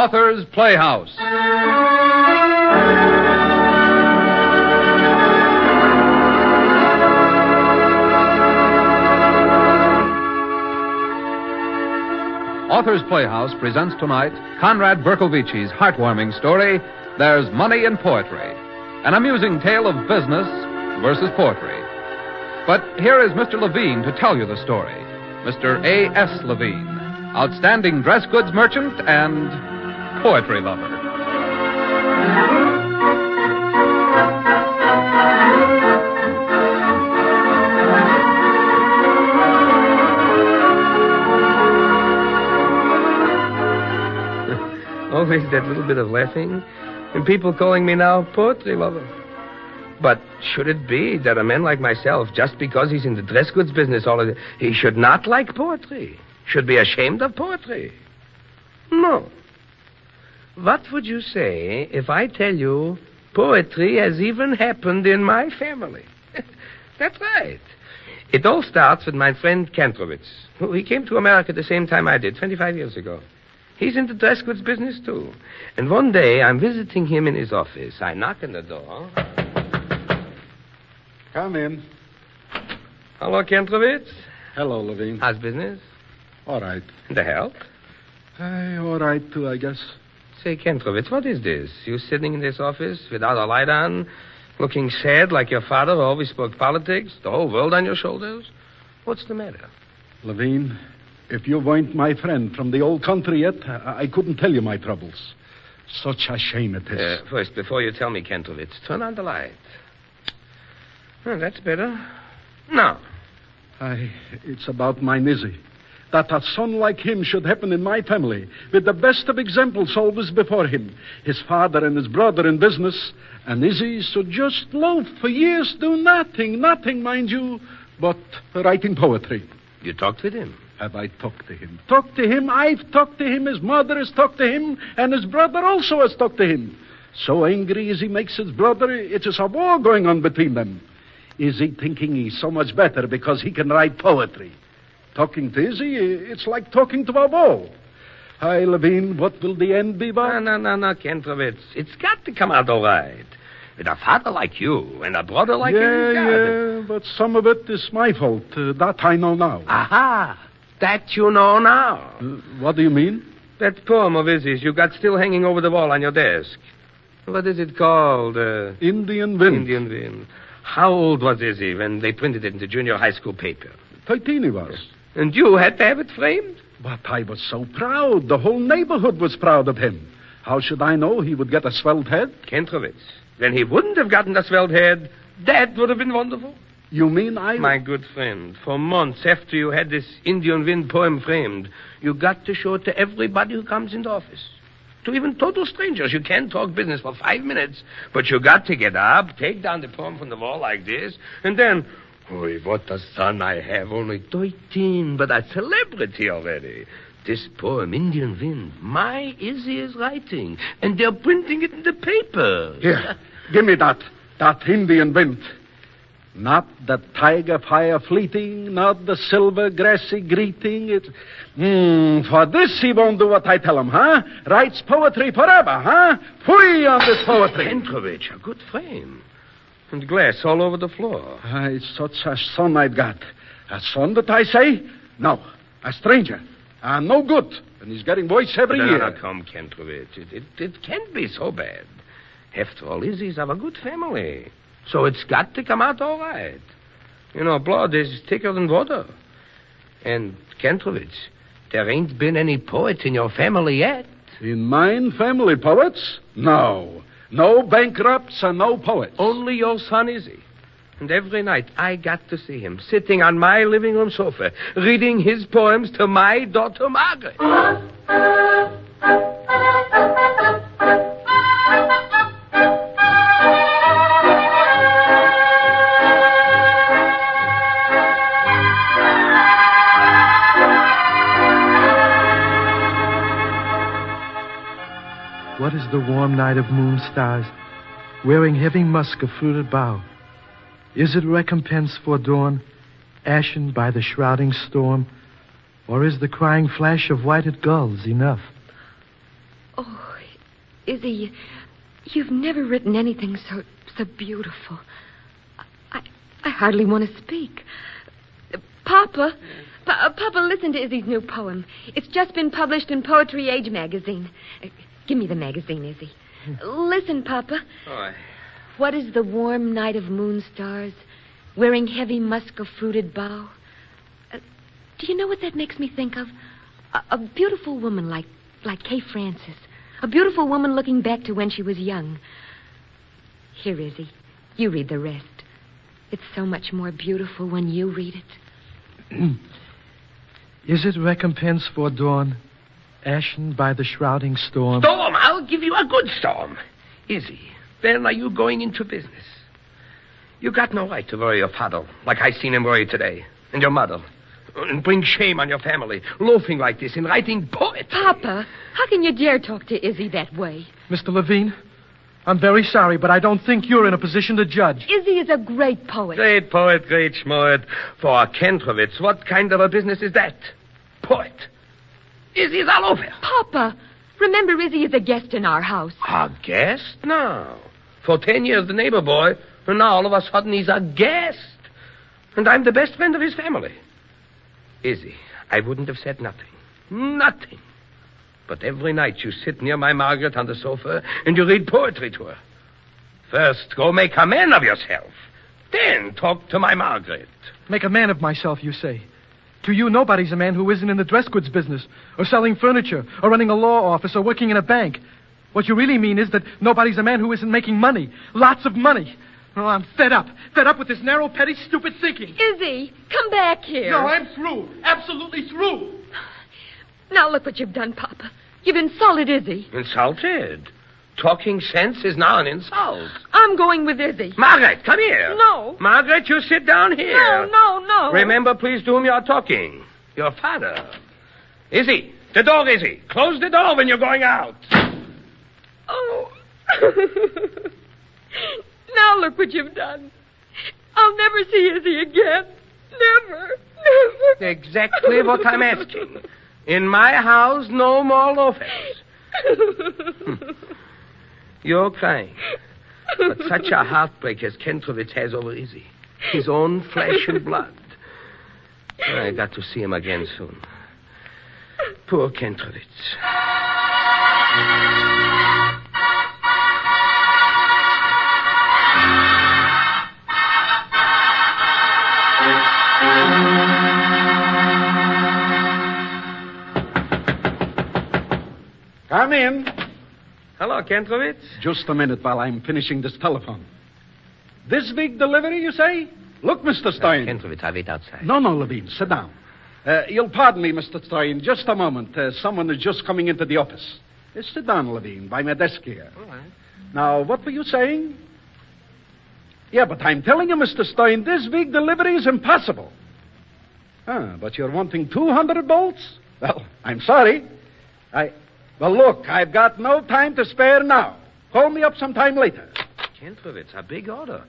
Author's Playhouse. Author's Playhouse presents tonight Conrad Berkovici's heartwarming story, There's Money in Poetry, an amusing tale of business versus poetry. But here is Mr. Levine to tell you the story. Mr. A.S. Levine, outstanding dress goods merchant and poetry lover. Always that little bit of laughing, and people calling me now poetry lover. But should it be that a man like myself, just because he's in the dress goods business, he should not like poetry? Should be ashamed of poetry? No. What would you say if I tell you poetry has even happened in my family? That's right. It all starts with my friend Kantrovitz. He came to America at the same time I did, 25 years ago. He's in the dress goods business, too. And one day, I'm visiting him in his office. I knock on the door. Come in. Hello, Kentrovitz. Hello, Levine. How's business? All right. The health? All right, too, I guess. Say, Kentrovitz, what is this? You sitting in this office without a light on, looking sad like your father who always spoke politics, the whole world on your shoulders? What's the matter? Levine, if you weren't my friend from the old country yet, I couldn't tell you my troubles. Such a shame it is. First, before you tell me, Kentrovitz, turn on the light. Oh, that's better. Now. It's about my Nizzy. That a son like him should happen in my family, with the best of examples always before him. His father and his brother in business, and Nizzy should just loaf for years, do nothing, mind you, but writing poetry. You talked with him? Have I talked to him? Talked to him? I've talked to him. His mother has talked to him. And his brother also has talked to him. So angry as he makes his brother, it is a war going on between them. Is he thinking he's so much better because he can write poetry? Talking to Izzy, it's like talking to a wall. Hi, Levine, what will the end be, Bob? No, Kentrovitz. It's got to come out all right. With a father like you and a brother like you. Yeah, but some of it is my fault. That I know now. Aha! That you know now. What do you mean? That poem of Izzy's you got still hanging over the wall on your desk. What is it called? Indian Wind. Indian Wind. How old was Izzy when they printed it in the junior high school paper? 13 he was. And you had to have it framed? But I was so proud. The whole neighborhood was proud of him. How should I know he would get a swelled head? Kentrovitz, when he wouldn't have gotten a swelled head, that would have been wonderful. You mean My good friend, for months after you had this Indian Wind poem framed, you got to show it to everybody who comes into office. To even total strangers. You can't talk business for 5 minutes, but you got to get up, take down the poem from the wall like this, and then, what a son I have, only 13, but a celebrity already. This poem, Indian Wind, my Izzy is writing, and they're printing it in the paper. Here, give me that Indian Wind. Not the tiger fire fleeting, not the silver grassy greeting. It's, for this he won't do what I tell him, huh? Writes poetry forever, huh? Fui on this poetry. Kentrovitz, a good frame. And glass all over the floor. It's such a son I've got. A son that I say? No, a stranger. No good. And he's getting worse every year. Now, come, Kentrovitz. It can't be so bad. After all, Izzy's of a good family. So it's got to come out all right. You know, blood is thicker than water. And, Kentrovitz, there ain't been any poet in your family yet. In mine family, poets? No. No bankrupts and no poets. Only your son Izzy. And every night I got to see him sitting on my living room sofa, reading his poems to my daughter Margaret. What is the warm night of moon stars, wearing heavy musk of fruited bough? Is it recompense forlorn, ashen by the shrouding storm, or is the crying flash of whited gulls enough? Oh, Izzy, you've never written anything so beautiful. I hardly want to speak. Papa, Papa, listen to Izzy's new poem. It's just been published in Poetry Age magazine. Give me the magazine, Izzy. Listen, Papa. Oh. What is the warm night of moon stars, wearing heavy musk of fruited bough? Do you know what that makes me think of? A beautiful woman like Kay Francis. A beautiful woman looking back to when she was young. Here, Izzy, you read the rest. It's so much more beautiful when you read it. Is it recompense for dawn, ashen by the shrouding storm? Storm! I'll give you a good storm. Izzy, when are you going into business? You got no right to worry your father like I seen him worry today. And your mother. And bring shame on your family, loafing like this and writing poetry. Papa, how can you dare talk to Izzy that way? Mr. Levine, I'm very sorry, but I don't think you're in a position to judge. Izzy is a great poet. Great poet, great schmoet. For a Kentrovitz, what kind of a business is that? Poet. Izzy's all over. Papa, remember Izzy is a guest in our house. A guest? No. For 10 years, the neighbor boy, and now all of a sudden he's a guest. And I'm the best friend of his family. Izzy, I wouldn't have said nothing. Nothing. But every night you sit near my Margaret on the sofa and you read poetry to her. First, go make a man of yourself. Then talk to my Margaret. Make a man of myself, you say. To you, nobody's a man who isn't in the dress goods business, or selling furniture, or running a law office, or working in a bank. What you really mean is that nobody's a man who isn't making money. Lots of money. Oh, I'm fed up. Fed up with this narrow, petty, stupid thinking. Izzy, come back here. No, I'm through. Absolutely through. Now look what you've done, Papa. You've insulted Izzy. Insulted? Talking sense is now an insult. I'm going with Izzy. Margaret, come here. No. Margaret, you sit down here. No. Remember, please, to whom you're talking. Your father. Izzy, the door, Izzy. Close the door when you're going out. Oh. Now look what you've done. I'll never see Izzy again. Never. Exactly what I'm asking. In my house, no more loafers. You're crying. But such a heartbreak as Kentrovitz has over Izzy. His own flesh and blood. I got to see him again soon. Poor Kentrovitz. Come in. Hello, Kentrovitz. Just a minute while I'm finishing this telephone. This big delivery, you say? Look, Mr. Stein. Kentrovitz, I wait outside. No, Levine, sit down. You'll pardon me, Mr. Stein, just a moment. Someone is just coming into the office. Sit down, Levine, by my desk here. All right. Now, what were you saying? Yeah, but I'm telling you, Mr. Stein, this big delivery is impossible. But you're wanting 200 bolts? Well, I'm sorry. Well, look, I've got no time to spare now. Call me up sometime later. Kentrovitz, a big order.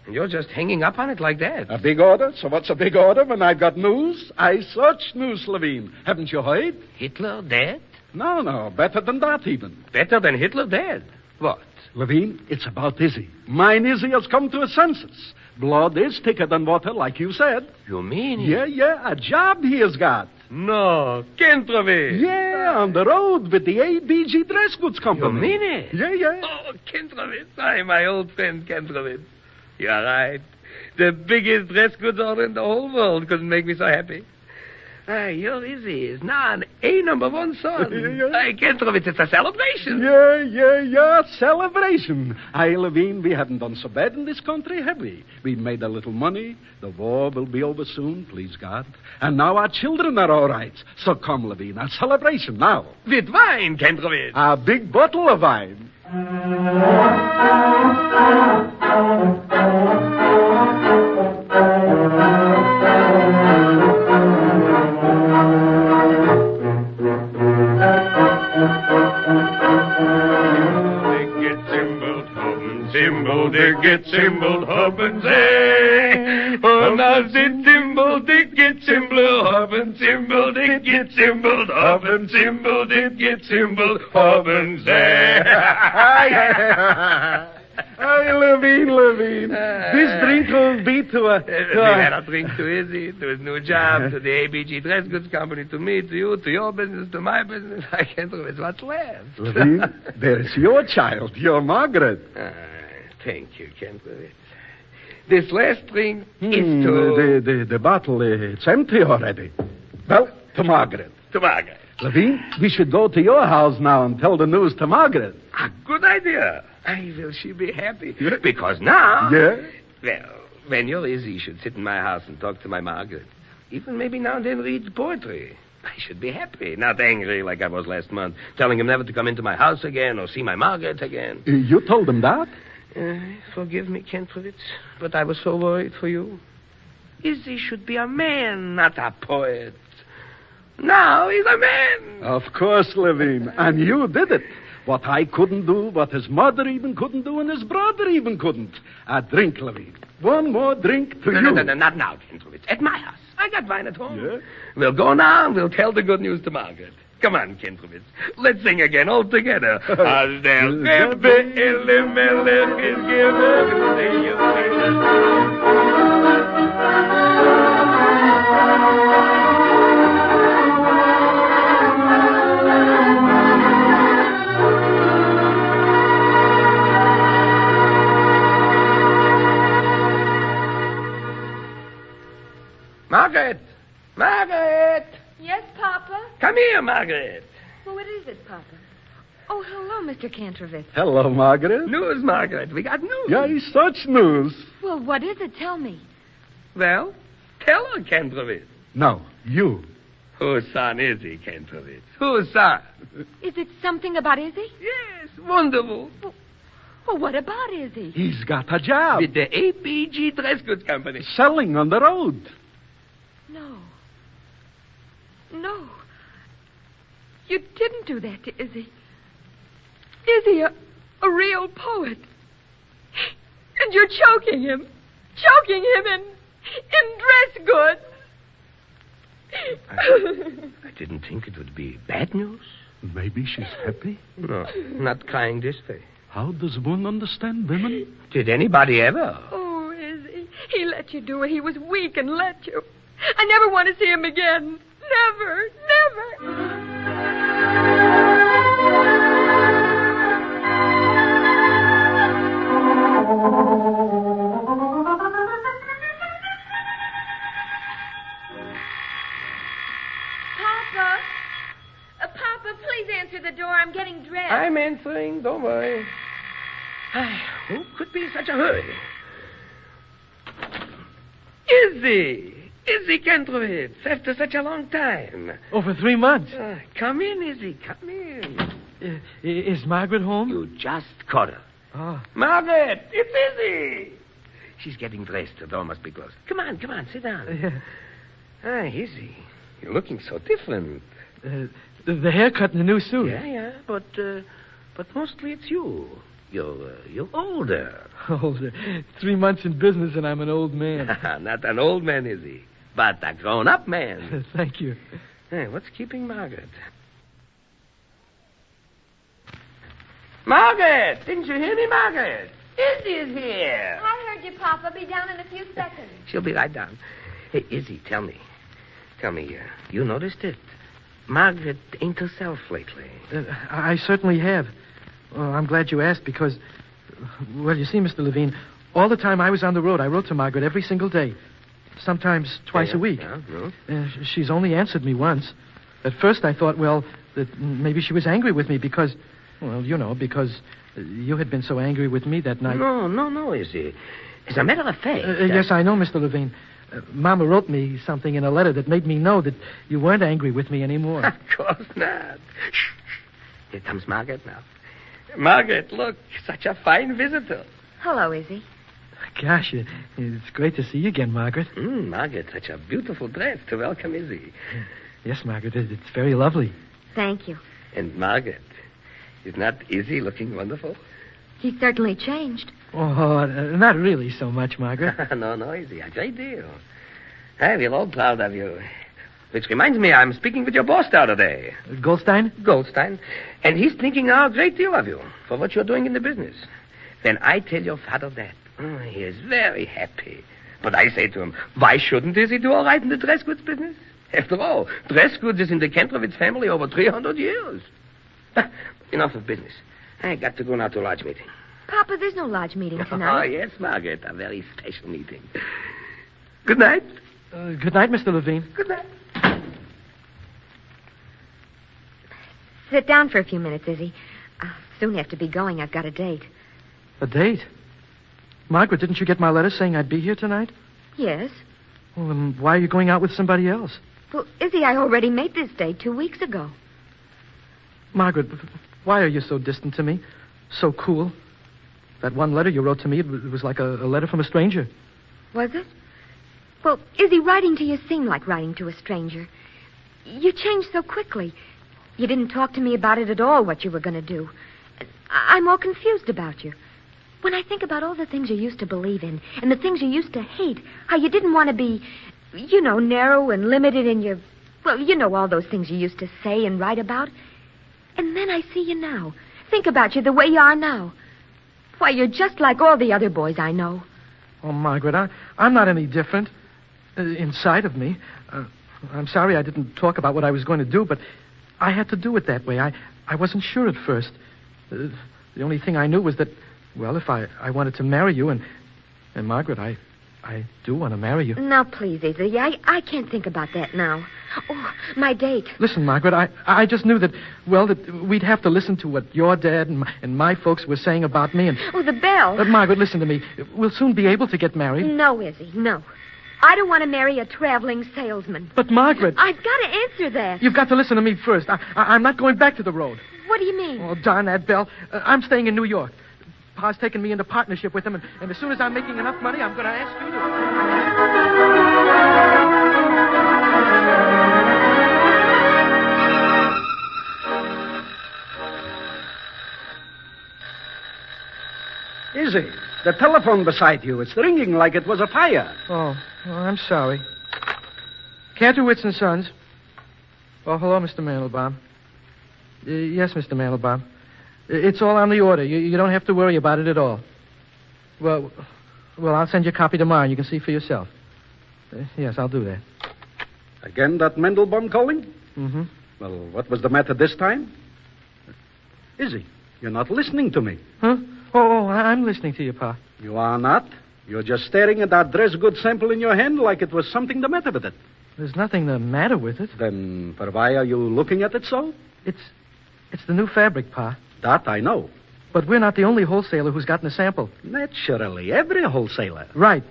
And you're just hanging up on it like that. A big order? So what's a big order when I've got news? Such news, Levine. Haven't you heard? Hitler dead? No, better than that even. Better than Hitler dead? What? Levine, it's about Izzy. Mine Izzy has come to his senses. Blood is thicker than water, like you said. You mean? Yeah, a job he has got. No, Kentrovitz. Yeah, on the road with the ABG Dress Goods Company. You mean it? Yeah. Oh, Kentrovitz. Hi, my old friend Kentrovitz. You're right. The biggest dress goods order in the whole world couldn't make me so happy. Your Izzy is now an A1 son. Yeah. Kentrovitz, it's a celebration. Yeah, celebration. Levine, we haven't done so bad in this country, have we? We made a little money. The war will be over soon, please God. And now our children are all right. So come, Levine, a celebration now. With wine, Kentrovitz. A big bottle of wine. Dick get cymbal, hoppen, say. Oh, now sit cymbal, dick get cymbal, hoppen, cymbal, dick get zimbled, haben zimbled, it get zimbled, haben say. Hey, Levine. This drink will be to a... We had a drink to Izzy, to his new job, to the ABG Dress Goods Company, to me, to you, to your business, to my business. I can't do it. What's left? Levine, there's your child, your Margaret. Thank you, Kentrovitz. This last drink is to... The bottle, it's empty already. Well, to Margaret. To Margaret. Levine, we should go to your house now and tell the news to Margaret. A good idea. Will she be happy? Because now... Yeah? Well, when you're Izzy, you should sit in my house and talk to my Margaret. Even maybe now and then read poetry. I should be happy, not angry like I was last month, telling him never to come into my house again or see my Margaret again. You told him that? Forgive me, Kentrovitz, but I was so worried for you. Izzy should be a man, not a poet. Now he's a man. Of course, Levine. And you did it. What I couldn't do, what his mother even couldn't do, and his brother even couldn't. A drink, Levine. One more drink to you. No, not now, Kentrovitz. At my house. I got wine at home. Yeah? We'll go now and we'll tell the good news to Margaret. Come on, Kentrovitz. Let's sing again all together. As der Rebbe Elimelech is Margaret! Margaret! Yes, Papa? Come here, Margaret. Well, what is it, Papa? Oh, hello, Mr. Kentrovitz. Hello, Margaret. News, Margaret. We got news. Yeah, such news. Well, what is it? Tell me. Well, tell her, Kentrovitz. No, you. Whose son is he, Kentrovitz? Whose son? Is it something about Izzy? Yes, wonderful. Well, what about Izzy? He's got a job. With the ABG Dress Goods Company. Selling on the road. No. You didn't do that to Izzy. Izzy, a real poet. And you're choking him. Choking him in dress goods. I didn't think it would be bad news. Maybe she's happy. No, not crying this way. How does one understand women? Did anybody ever? Oh, Izzy. He let you do it. He was weak and let you. I never want to see him again. Never. Papa, please answer the door. I'm getting dressed. I'm answering. Don't worry. Who could be in such a hurry? Izzy Kentrovitz, after such a long time. Over 3 months. Come in, Izzy, come in. Is Margaret home? You just caught her. Oh. Margaret, it's Izzy. She's getting dressed. The door must be closed. Come on, sit down. Izzy, you're looking so different. The haircut and the new suit. Yeah, but mostly it's you. You're older. Older. 3 months in business and I'm an old man. Not an old man, Izzy, but a grown-up man. Thank you. Hey, what's keeping Margaret? Margaret! Didn't you hear me, Margaret? Izzy is here. I heard you, Papa. Be down in a few seconds. She'll be right down. Hey, Izzy, tell me, you noticed it? Margaret ain't herself lately. I certainly have. Well, I'm glad you asked because, well, you see, Mr. Levine, all the time I was on the road, I wrote to Margaret every single day, sometimes twice a week. Yeah. She's only answered me once. At first I thought, well, that maybe she was angry with me because, well, because you had been so angry with me that night. No, Izzy. As a matter of fact... Yes, I know, Mr. Levine. Mama wrote me something in a letter that made me know that you weren't angry with me anymore. Of course not. Shh. Here comes Margaret now. Margaret, look, such a fine visitor. Hello, Izzy. Gosh, it's great to see you again, Margaret. Margaret, such a beautiful dress to welcome Izzy. Yes, Margaret, it's very lovely. Thank you. And Margaret, is not Izzy looking wonderful? He's certainly changed. Oh, not really so much, Margaret. No, Izzy, a great deal. We're all proud of you. Which reminds me, I'm speaking with your boss the other day. Goldstein? Goldstein. And he's thinking a great deal of you for what you're doing in the business. When I tell your father that, he is very happy. But I say to him, why shouldn't he do all right in the dress goods business? After all, dress goods is in the Kentrovitz family over 300 years. Enough of business. I got to go now to a lodge meeting. Papa, there's no lodge meeting Oh, tonight. yes, Margaret. A very special meeting. Good night. Good night, Mr. Levine. Good night. Sit down for a few minutes, Izzy. I'll soon have to be going. I've got a date. A date? Margaret, didn't you get my letter saying I'd be here tonight? Yes. Well, then why are you going out with somebody else? Well, Izzy, I already made this date 2 weeks ago. Margaret, why are you so distant to me? So cool. That one letter you wrote to me, it was like a letter from a stranger. Was it? Well, Izzy, writing to you seemed like writing to a stranger. You changed so quickly. You didn't talk to me about it at all, what you were going to do. I'm all confused about you. When I think about all the things you used to believe in and the things you used to hate, how you didn't want to be, narrow and limited in your... Well, all those things you used to say and write about. And then I see you now. Think about you the way you are now. Why, you're just like all the other boys I know. Oh, Margaret, I'm not any different inside of me. I'm sorry I didn't talk about what I was going to do, but I had to do it that way. I wasn't sure at first. The only thing I knew was that, well, if I wanted to marry you, and Margaret, I do want to marry you. Now, please, Izzy, I can't think about that now. Oh, my date. Listen, Margaret, I just knew that, well, that we'd have to listen to what your dad and my folks were saying about me. And Oh, the bell. Margaret, listen to me. We'll soon be able to get married. No, Izzy, no. I don't want to marry a traveling salesman. But, Margaret... I've got to answer that. You've got to listen to me first. I'm not going back to the road. What do you mean? Oh, darn that bell. I'm staying in New York. Pa's taken me into partnership with him, and as soon as I'm making enough money, I'm going to ask you to... Izzy, the telephone beside you, it's ringing like it was a fire. Oh, I'm sorry. Kantorowicz and Sons. Oh, hello, Mr. Mandelbaum. Yes, Mr. Mandelbaum. It's all on the order. You don't have to worry about it at all. Well, I'll send you a copy tomorrow, and you can see for yourself. Yes, I'll do that. Again, that Mendelbaum calling? Mm-hmm. Well, what was the matter this time? Izzy, you're not listening to me. Huh? Oh, I'm listening to you, Pa. You are not. You're just staring at that dress good sample in your hand like it was something the matter with it. There's nothing the matter with it. Then, for why are you looking at it so? It's the new fabric, Pa. That I know. But we're not the only wholesaler who's gotten a sample. Naturally, every wholesaler. Right.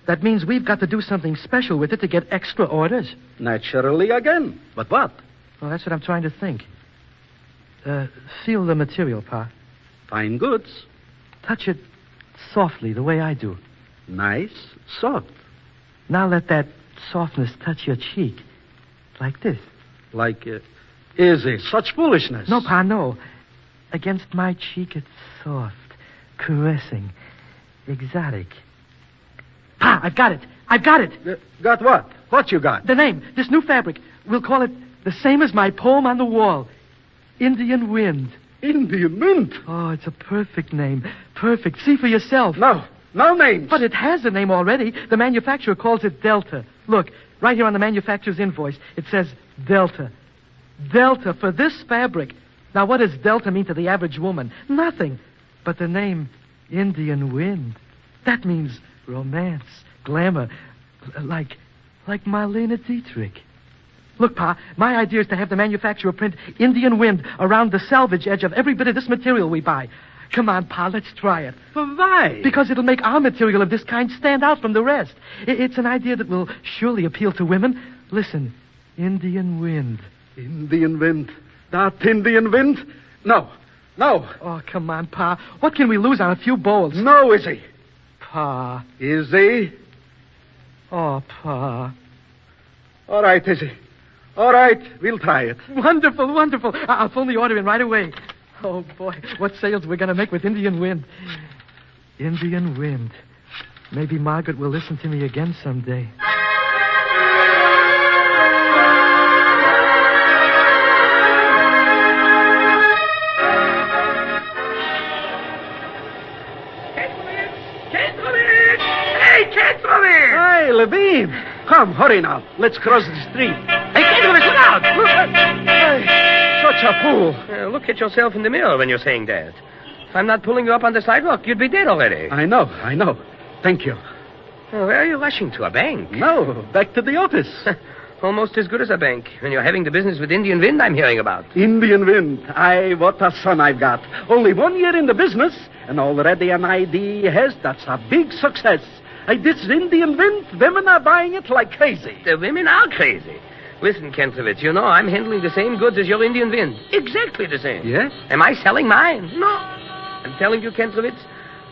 That means we've got to do something special with it to get extra orders. Naturally again. But what? Well, that's what I'm trying to think. Feel the material, Pa. Fine goods. Touch it softly, the way I do. Nice, soft. Now let that softness touch your cheek. Like this. Like, Izzy, such foolishness. No, Pa, no. Against my cheek, it's soft, caressing, exotic. Pa, I've got it. I've got it. Got what? What you got? The name, this new fabric. We'll call it the same as my poem on the wall. Indian Wind. Indian Mint. Oh, it's a perfect name. Perfect. See for yourself. No names. But it has a name already. The manufacturer calls it Delta. Look, right here on the manufacturer's invoice, it says Delta. Delta for this fabric. Now, what does Delta mean to the average woman? Nothing. But the name Indian Wind. That means romance, glamour, like Marlene Dietrich. Look, Pa, my idea is to have the manufacturer print Indian Wind around the salvage edge of every bit of this material we buy. Come on, Pa, let's try it. For why? Because it'll make our material of this kind stand out from the rest. It's an idea that will surely appeal to women. Listen, Indian Wind. Indian Wind. That Indian Wind? No. Oh, come on, Pa. What can we lose on a few bowls? No, Izzy. Pa. Izzy? Oh, Pa. All right, Izzy. All right, we'll try it. Wonderful, wonderful. I'll phone the order in right away. Oh, boy, what sales we're going to make with Indian Wind. Indian Wind. Maybe Margaret will listen to me again someday. Come, hurry now. Let's cross the street. Hey, Kendrick, look out! Look! Such a fool. Look at yourself in the mirror when you're saying that. If I'm not pulling you up on the sidewalk, you'd be dead already. I know. Thank you. Where are you rushing to? A bank? No, back to the office. Almost as good as a bank. When you're having the business with Indian Wind I'm hearing about. Indian Wind. Aye, what a son I've got. Only 1 year in the business, and already an ID has. That's a big success. This Indian Wind, women are buying it like crazy. The women are crazy. Listen, Kentrovitz, you know I'm handling the same goods as your Indian Wind. Exactly the same. Yes? Am I selling mine? No. I'm telling you, Kentrovitz,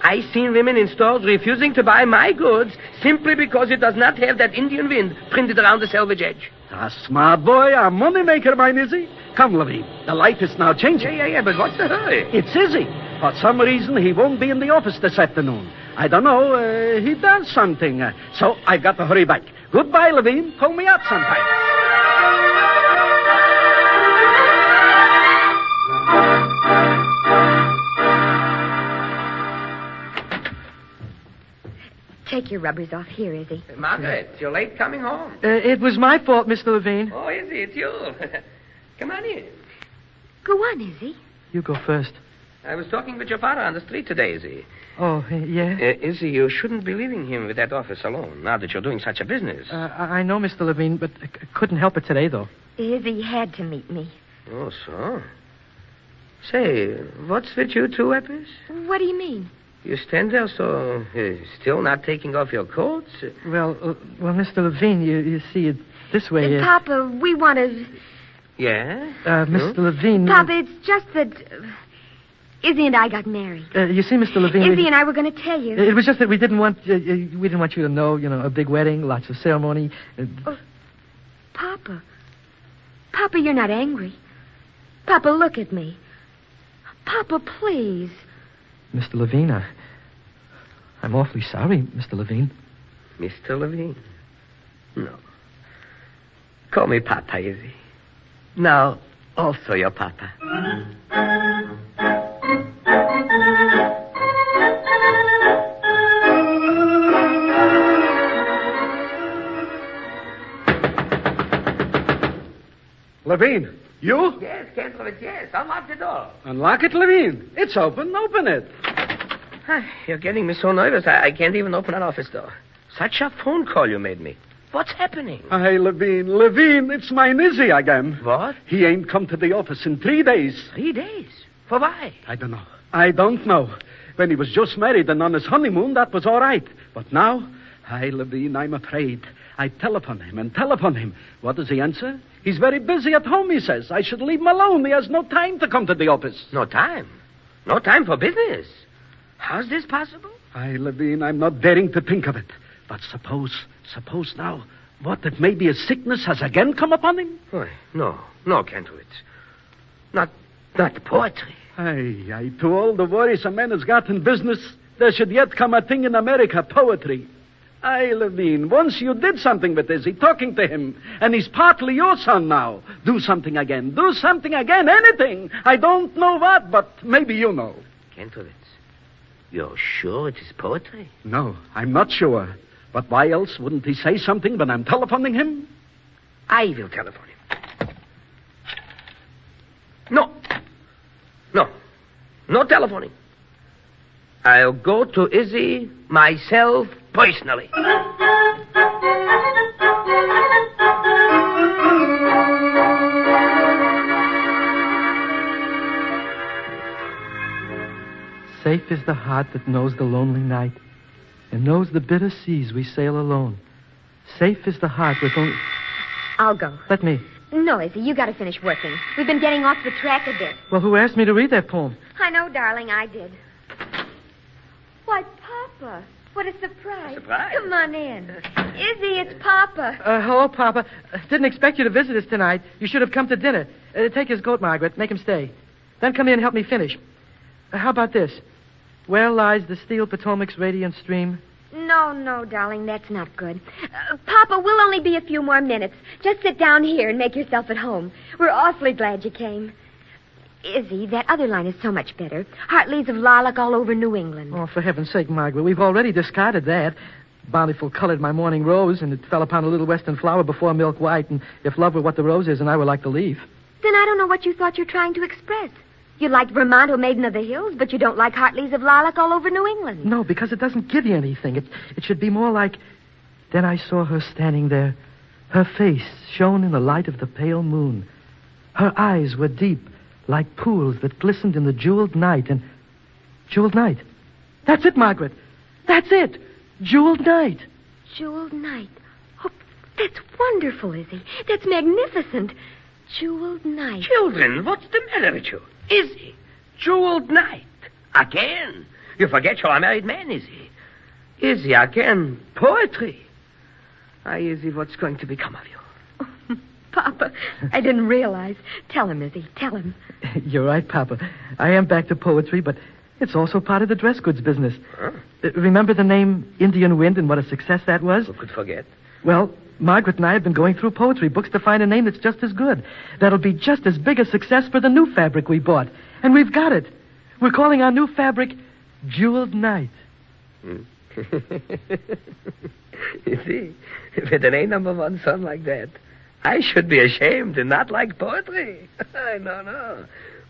I've seen women in stores refusing to buy my goods simply because it does not have that Indian Wind printed around the selvage edge. A smart boy, a moneymaker, mine, is he? Come, Levine. The light is now changing. Yeah, but what's the hurry? It's Izzy. For some reason, he won't be in the office this afternoon. I don't know. He does something. So I've got to hurry back. Goodbye, Levine. Call me up sometime. Take your rubbers off here, Izzy. Margaret, you're late coming home. It was my fault, Mr. Levine. Oh, Izzy, it's you. Come on in. Go on, Izzy. You go first. I was talking with your father on the street today, Izzy. Oh, yeah? Izzy, you shouldn't be leaving him with that office alone, now that you're doing such a business. I know, Mr. Levine, but I couldn't help it today, though. Izzy had to meet me. Oh, so? Say, what's with you two, Eppes? What do you mean? You stand there so still not taking off your coats? Well, Mr. Levine, you see it this way. Papa, we want to... Yeah? Mr. Levine... Papa, it's just that... Izzy and I got married. You see, Mr. Levine... Izzy and I were going to tell you. It was just that we didn't want you to know, a big wedding, lots of ceremony. Papa. Papa, you're not angry. Papa, look at me. Papa, please. Mr. Levine, I'm awfully sorry, Mr. Levine. Mr. Levine? No. Call me Papa, Izzy. Now, also your Papa. Levine, you? Yes, Kentrovitz, yes. Unlock the door. Unlock it, Levine. It's open. Open it. You're getting me so nervous, I can't even open an office door. Such a phone call you made me. What's happening? Hey, Levine, it's my Izzy again. What? He ain't come to the office in 3 days. 3 days? For why? I don't know. When he was just married and on his honeymoon, that was all right. But now, hey, Levine, I'm afraid. I telephone him. What does he answer? He's very busy at home, he says. I should leave him alone. He has no time to come to the office. No time? No time for business? How's this possible? Aye, Levine, I'm not daring to think of it. But suppose now, what if maybe his sickness has again come upon him? No, Kentrovitz. Not poetry. Aye, to all the worries a man has got in business, there should yet come a thing in America, poetry. Aye, Levine, once you did something with Izzy, talking to him, and he's partly your son now. Do something again, anything. I don't know what, but maybe you know. Kentrovitz, you're sure it is poetry? No, I'm not sure. But why else wouldn't he say something when I'm telephoning him? I will telephone him. No telephoning. I'll go to Izzy myself personally. Safe is the heart that knows the lonely night and knows the bitter seas we sail alone. Safe is the heart with only... I'll go. Let me. No, Izzy, you got to finish working. We've been getting off the track a bit. Well, who asked me to read that poem? I know, darling, I did. Why, Papa, what a surprise. Surprise? Come on in. Izzy, it's Papa. Hello, Papa. Didn't expect you to visit us tonight. You should have come to dinner. Take his goat, Margaret. Make him stay. Then come in and help me finish. How about this? Where lies the steel Potomac's radiant stream? No, darling, that's not good. Papa, we'll only be a few more minutes. Just sit down here and make yourself at home. We're awfully glad you came. Izzy, that other line is so much better. Heartleaves of lilac all over New England. Oh, for heaven's sake, Margaret, we've already discarded that. Bountiful colored my morning rose, and it fell upon a little western flower before milk white, and if love were what the rose is, and I were like the leaf. Then I don't know what you thought you're trying to express. You like Vermont or Maiden of the Hills, but you don't like heart leaves of lilac all over New England. No, because it doesn't give you anything. It should be more like... Then I saw her standing there. Her face shone in the light of the pale moon. Her eyes were deep, like pools that glistened in the jeweled night, and... Jeweled night. That's it, Margaret. That's it. Jeweled night. Jeweled night. Oh, that's wonderful, Izzy. That's magnificent. Jeweled night. Children, what's the matter with you? Izzy, jeweled night. Again. You forget you're a married man, Izzy. Izzy, again, poetry. Izzy, what's going to become of you? Oh, Papa, I didn't realize. Tell him, Izzy. Tell him. You're right, Papa. I am back to poetry, but it's also part of the dress goods business. Huh? Remember the name Indian Wind and what a success that was? Who could forget? Well, Margaret and I have been going through poetry books to find a name that's just as good. That'll be just as big a success for the new fabric we bought. And we've got it. We're calling our new fabric Jeweled Night. You see, with an A-1 son like that, I should be ashamed and not like poetry. No.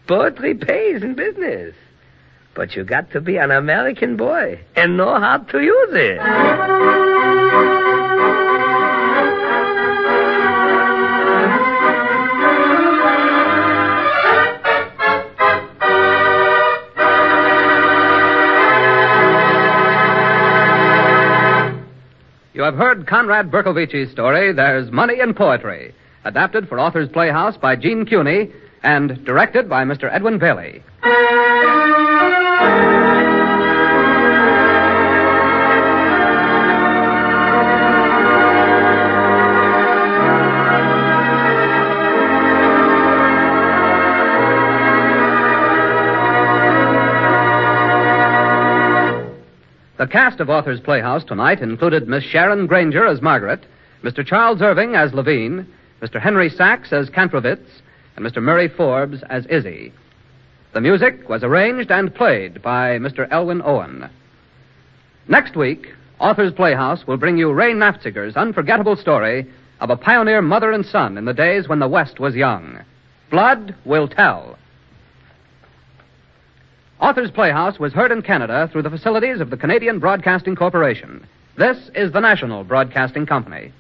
Poetry pays in business. But you got to be an American boy and know how to use it. You have heard Conrad Berkovici's story, There's Money in Poetry, adapted for Authors Playhouse by Gene Cuney and directed by Mr. Edwin Bailey. The cast of Authors Playhouse tonight included Miss Sharon Granger as Margaret, Mr. Charles Irving as Levine, Mr. Henry Sachs as Kantrovitz, and Mr. Murray Forbes as Izzy. The music was arranged and played by Mr. Elwin Owen. Next week, Authors Playhouse will bring you Ray Nafziger's unforgettable story of a pioneer mother and son in the days when the West was young. Blood Will Tell. Authors Playhouse was heard in Canada through the facilities of the Canadian Broadcasting Corporation. This is the National Broadcasting Company.